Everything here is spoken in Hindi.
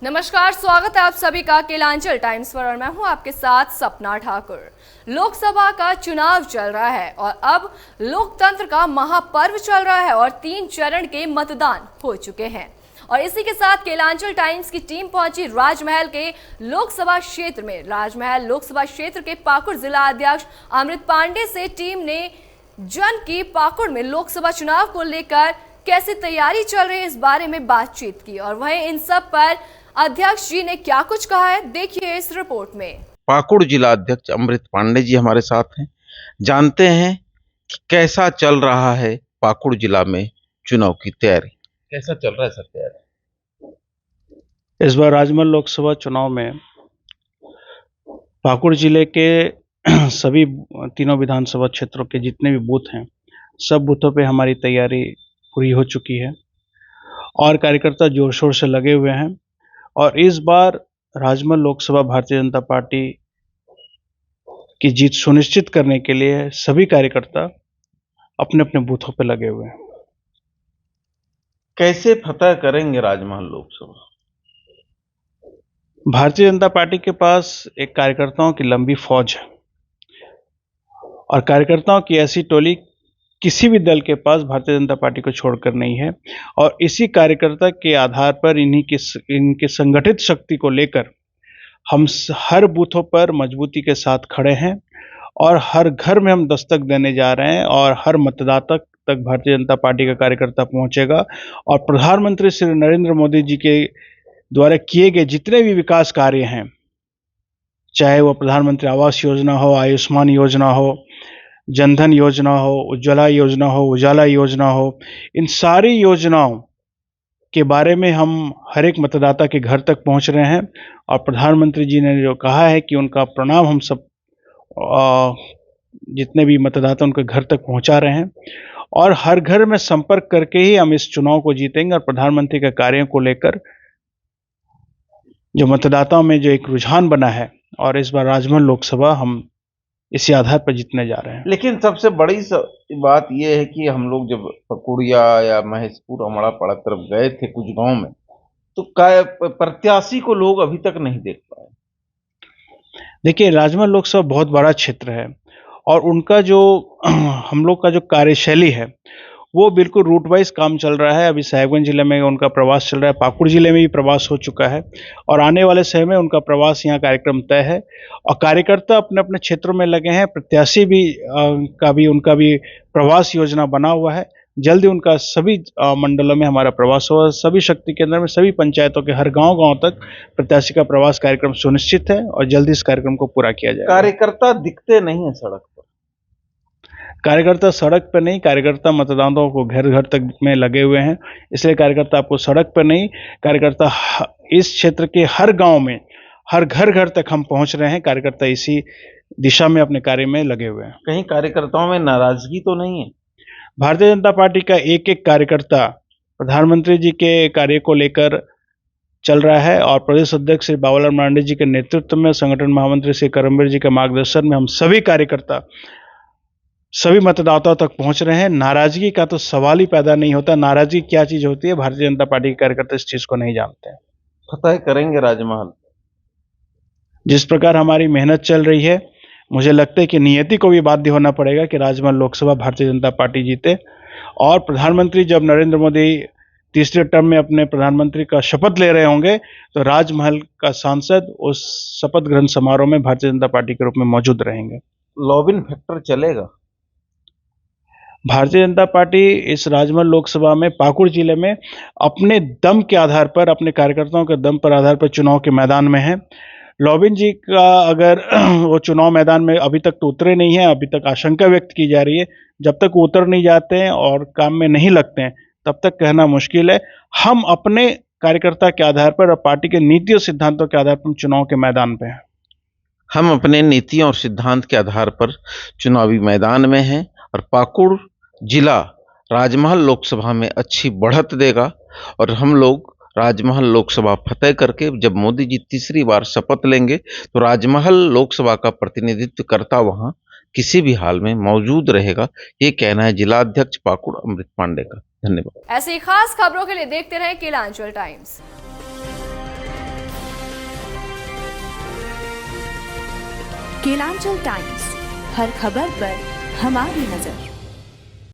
नमस्कार, स्वागत है आप सभी का केलांचल टाइम्स पर और मैं हूं आपके साथ सपना ठाकुर। लोकसभा का चुनाव चल रहा है और अब लोकतंत्र का महापर्व चल रहा है और 3 चरण के मतदान हो चुके हैं और इसी के साथ केलांचल टाइम्स की टीम पहुंची राजमहल के लोकसभा क्षेत्र में। राजमहल लोकसभा क्षेत्र के पाकुड़ जिला अध्यक्ष अमृत पांडे से टीम ने जन की पाकुड़ में लोकसभा चुनाव को लेकर कैसी तैयारी चल रही है इस बारे में बातचीत की और वहीं इन सब पर अध्यक्ष जी ने क्या कुछ कहा है, देखिए इस रिपोर्ट में। पाकुड़ जिला अध्यक्ष अमृत पांडे जी हमारे साथ हैं। जानते हैं कि कैसा चल रहा है पाकुड़ जिला में चुनाव की तैयारी। कैसा चल रहा है सर तैयारी? इस बार राजमहल लोकसभा चुनाव में पाकुड़ जिले के सभी तीनों विधानसभा क्षेत्रों के जितने भी बूथ हैं, सब बूथों पे हमारी तैयारी पूरी हो चुकी है और कार्यकर्ता जोर शोर से लगे हुए हैं। और इस बार राजमहल लोकसभा भारतीय जनता पार्टी की जीत सुनिश्चित करने के लिए सभी कार्यकर्ता अपने अपने बूथों पर लगे हुए हैं। कैसे फतह करेंगे राजमहल लोकसभा? भारतीय जनता पार्टी के पास एक कार्यकर्ताओं की लंबी फौज है और कार्यकर्ताओं की ऐसी टोली किसी भी दल के पास भारतीय जनता पार्टी को छोड़कर नहीं है और इसी कार्यकर्ता के आधार पर इनके संगठित शक्ति को लेकर हम हर बूथों पर मजबूती के साथ खड़े हैं और हर घर में हम दस्तक देने जा रहे हैं और हर मतदाता तक भारतीय जनता पार्टी का कार्यकर्ता पहुंचेगा और प्रधानमंत्री श्री नरेंद्र मोदी जी के द्वारा किए गए जितने भी विकास कार्य हैं, चाहे वो प्रधानमंत्री आवास योजना हो, आयुष्मान योजना हो, जनधन योजना हो, उज्ज्वला योजना हो, उजाला योजना हो, इन सारी योजनाओं के बारे में हम हर एक मतदाता के घर तक पहुंच रहे हैं और प्रधानमंत्री जी ने जो कहा है कि उनका प्रणाम हम सब जितने भी मतदाता उनके घर तक पहुंचा रहे हैं और हर घर में संपर्क करके ही हम इस चुनाव को जीतेंगे और प्रधानमंत्री के कार्यों को लेकर जो मतदाताओं में जो एक रुझान बना है और इस बार राजमहल लोकसभा हम इसी आधार पर जीतने जा रहे हैं। लेकिन सबसे बड़ी बात यह है कि हम लोग जब पकुड़िया या महेशपुर अमड़ापाड़ा तरफ गए थे कुछ गांव में, तो प्रत्याशी को लोग अभी तक नहीं देख पाए। देखिए, राजमहल लोकसभा बहुत बड़ा क्षेत्र है और उनका जो हम लोग का जो कार्यशैली है वो बिल्कुल रूट वाइज काम चल रहा है। अभी साहिबगंज जिले में उनका प्रवास चल रहा है, पाकुड़ जिले में भी प्रवास हो चुका है और आने वाले समय में उनका प्रवास यहाँ कार्यक्रम तय है और कार्यकर्ता अपने अपने क्षेत्रों में लगे हैं। प्रत्याशी भी उनका भी प्रवास योजना बना हुआ है। जल्दी उनका सभी मंडलों में हमारा प्रवास होगा। सभी शक्ति केंद्र में सभी पंचायतों के हर गांव तक प्रत्याशी का प्रवास कार्यक्रम सुनिश्चित है और जल्दी इस कार्यक्रम को पूरा किया जाएगा। कार्यकर्ता दिखते नहीं है सड़क पर। कार्यकर्ता सड़क पर नहीं, कार्यकर्ता मतदाताओं को घर घर तक में लगे हुए हैं, इसलिए कार्यकर्ता आपको सड़क पर नहीं, कार्यकर्ता इस क्षेत्र के हर गांव में हर घर घर तक हम पहुंच रहे हैं। कार्यकर्ता इसी दिशा में अपने कार्य में लगे हुए हैं। कहीं कार्यकर्ताओं में नाराजगी तो नहीं है? भारतीय जनता पार्टी का एक एक कार्यकर्ता प्रधानमंत्री जी के कार्य को लेकर चल रहा है और प्रदेश अध्यक्ष श्री बाबूलाल मरांडी जी के नेतृत्व में, संगठन महामंत्री श्री करमवीर जी के मार्गदर्शन में हम सभी कार्यकर्ता सभी मतदाताओं तक पहुंच रहे हैं। नाराजगी का तो सवाल ही पैदा नहीं होता। नाराजगी क्या चीज होती है, भारतीय जनता पार्टी के कार्यकर्ता इस चीज को नहीं जानते हैं। फतह करेंगे राजमहल। जिस प्रकार हमारी मेहनत चल रही है, मुझे लगता है कि नियति को भी बाध्य होना पड़ेगा कि राजमहल लोकसभा भारतीय जनता पार्टी जीते और प्रधानमंत्री जब नरेंद्र मोदी तीसरे टर्म में अपने प्रधानमंत्री का शपथ ले रहे होंगे तो राजमहल का सांसद उस शपथ ग्रहण समारोह में भारतीय जनता पार्टी के रूप में मौजूद रहेंगे। लॉबिंग फैक्टर चलेगा। भारतीय जनता पार्टी इस राजमहल लोकसभा में पाकुड़ जिले में अपने दम के आधार पर, अपने कार्यकर्ताओं के दम पर आधार पर चुनाव के मैदान में है। लॉबिन जी का अगर वो चुनाव मैदान में अभी तक तो उतरे नहीं है, अभी तक आशंका व्यक्त की जा रही है। जब तक वो उतर नहीं जाते हैं और काम में नहीं लगते हैं तब तक कहना मुश्किल है। हम अपने कार्यकर्ता के आधार पर और पार्टी के नीति और सिद्धांतों के आधार पर चुनाव के मैदान पे हैं। हम अपने नीतियों और सिद्धांत के आधार पर चुनावी मैदान में हैं और पाकुड़ जिला राजमहल लोकसभा में अच्छी बढ़त देगा और हम लोग राजमहल लोकसभा फतह करके जब मोदी जी तीसरी बार शपथ लेंगे तो राजमहल लोकसभा का प्रतिनिधित्व करता वहां किसी भी हाल में मौजूद रहेगा। ये कहना है जिला अध्यक्ष पाकुड़ अमृत पांडे का। धन्यवाद। ऐसी खास खबरों के लिए देखते रहें केलांचल टाइम्स। केलांचल टाइम्स, हर खबर पर हमारी नजर।